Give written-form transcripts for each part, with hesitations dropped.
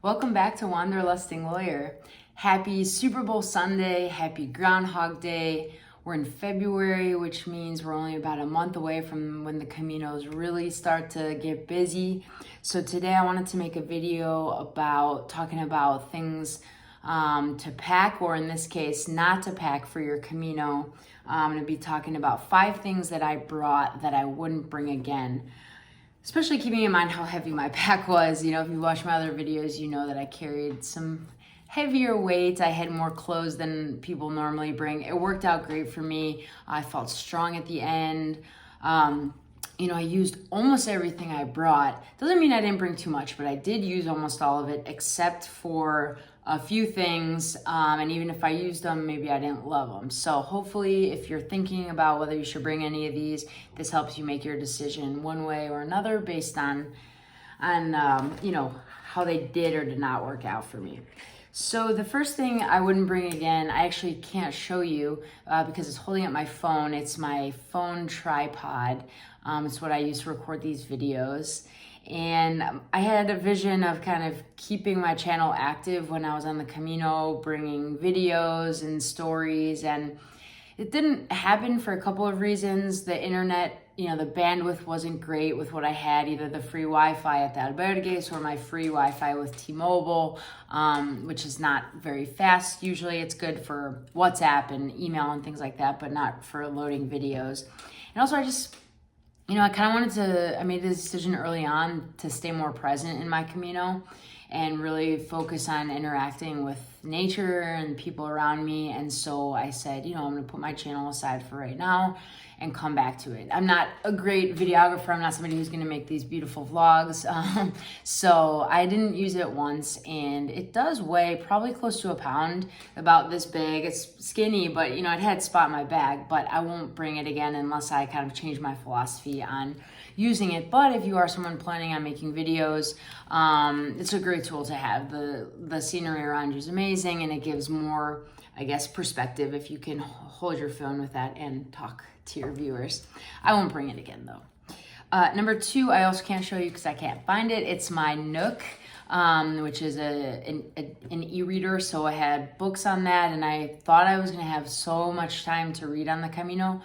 Welcome back to Wanderlusting Lawyer. Happy Super Bowl Sunday, happy Groundhog Day. We're in February, which means we're only about a month away from when the Caminos really start to get busy. So today I wanted to make a video about talking about things to pack, or in this case, not to pack for your Camino. I'm going to be talking about 5 things that I brought that I wouldn't bring again. Especially keeping in mind how heavy my pack was. You know, if you watch my other videos, you know that I carried some heavier weight. I had more clothes than people normally bring. It worked out great for me. I felt strong at the end. I used almost everything I brought. Doesn't mean I didn't bring too much, but I did use almost all of it except for a few things. And even if I used them, maybe I didn't love them. So hopefully if you're thinking about whether you should bring any of these, this helps you make your decision one way or another based on how they did or did not work out for me. So the first thing I wouldn't bring again, I actually can't show you because it's holding up my phone. It's my phone tripod. It's what I use to record these videos. And I had a vision of kind of keeping my channel active when I was on the Camino, bringing videos and stories. And it didn't happen for a couple of reasons. The internet, the bandwidth wasn't great with what I had, either the free Wi-Fi at the albergues or my free Wi-Fi with T-Mobile, which is not very fast. Usually it's good for WhatsApp and email and things like that, but not for loading videos. And also I made the decision early on to stay more present in my Camino and really focus on interacting with nature and people around me. And so I said, I'm going to put my channel aside for right now and come back to it. I'm not a great videographer. I'm not somebody who's going to make these beautiful vlogs. So I didn't use it once, and it does weigh probably close to a pound, about this big. It's skinny, but it had spot in my bag, but I won't bring it again unless I kind of change my philosophy on using it. But if you are someone planning on making videos, it's a great tool to have. The scenery around you is amazing, and it gives more, perspective if you can hold your phone with that and talk to your viewers. I won't bring it again though. Number 2, I also can't show you because I can't find it. It's my Nook, which is an e-reader. So I had books on that, and I thought I was going to have so much time to read on the Camino.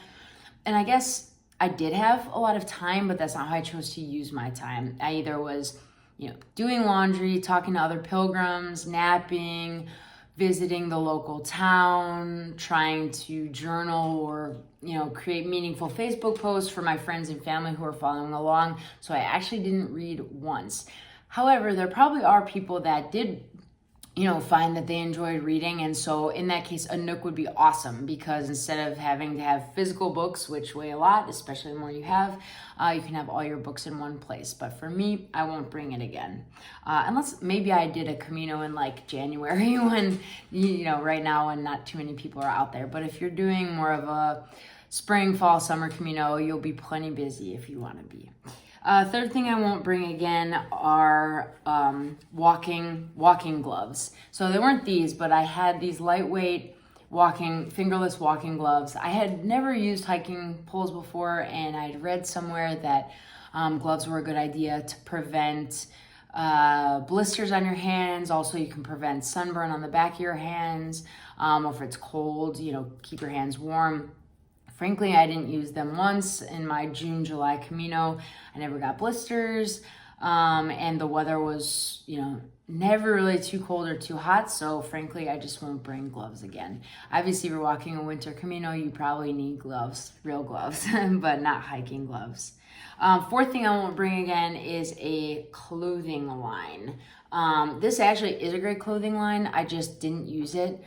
And I guess I did have a lot of time, but that's not how I chose to use my time. I either was, doing laundry, talking to other pilgrims, napping, visiting the local town, trying to journal or, create meaningful Facebook posts for my friends and family who are following along. So I actually didn't read once. However, there probably are people that did find that they enjoyed reading. And so in that case, a Nook would be awesome, because instead of having to have physical books, which weigh a lot, especially the more you have, you can have all your books in one place. But for me, I won't bring it again. Unless maybe I did a Camino in like January when, right now when not too many people are out there. But if you're doing more of a spring, fall, summer Camino, you'll be plenty busy if you want to be. Third thing I won't bring again are walking gloves. So they weren't these, but I had these lightweight fingerless walking gloves. I had never used hiking poles before, and I'd read somewhere that gloves were a good idea to prevent blisters on your hands. Also, you can prevent sunburn on the back of your hands, or if it's cold, keep your hands warm. Frankly, I didn't use them once in my June-July Camino. I never got blisters, and the weather was, never really too cold or too hot. So frankly, I just won't bring gloves again. Obviously, if you're walking a winter Camino, you probably need gloves, real gloves, but not hiking gloves. Fourth thing I won't bring again is a clothing line. This actually is a great clothing line. I just didn't use it.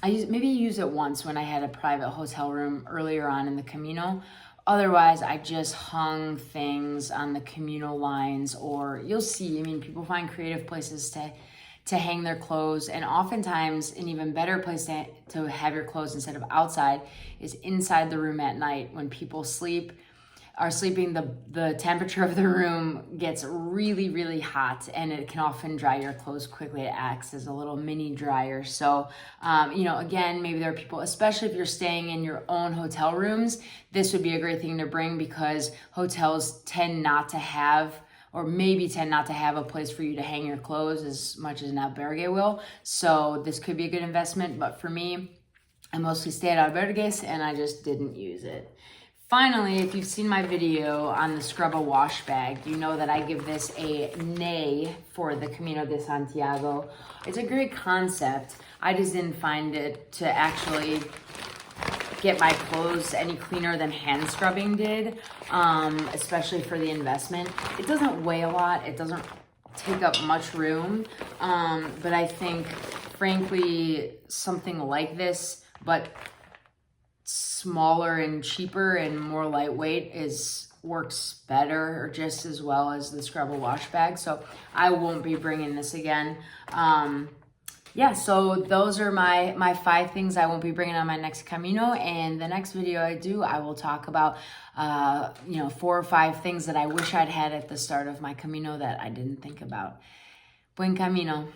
I maybe used it once when I had a private hotel room earlier on in the Camino. Otherwise, I just hung things on the Camino lines, or you'll see, people find creative places to hang their clothes. And oftentimes an even better place to have your clothes instead of outside is inside the room at night. When people are sleeping, the temperature of the room gets really, really hot, and it can often dry your clothes quickly. It acts as a little mini dryer. So, again, maybe there are people, especially if you're staying in your own hotel rooms, this would be a great thing to bring, because hotels tend not to have or maybe tend not to have a place for you to hang your clothes as much as an albergue will. So this could be a good investment, but for me, I mostly stay at albergues and I just didn't use it. Finally, if you've seen my video on the scrub a wash bag, you know that I give this a nay for the Camino de Santiago. It's a great concept. I just didn't find it to actually get my clothes any cleaner than hand scrubbing did, especially for the investment. It doesn't weigh a lot. It doesn't take up much room, but I think, frankly, something like this, but smaller and cheaper and more lightweight works better or just as well as the scrub a wash bag. So I won't be bringing this again. Yeah, so those are my 5 things I won't be bringing on my next Camino. And the next video I do, I will talk about 4 or 5 things that I wish I'd had at the start of my Camino that I didn't think about. Buen Camino.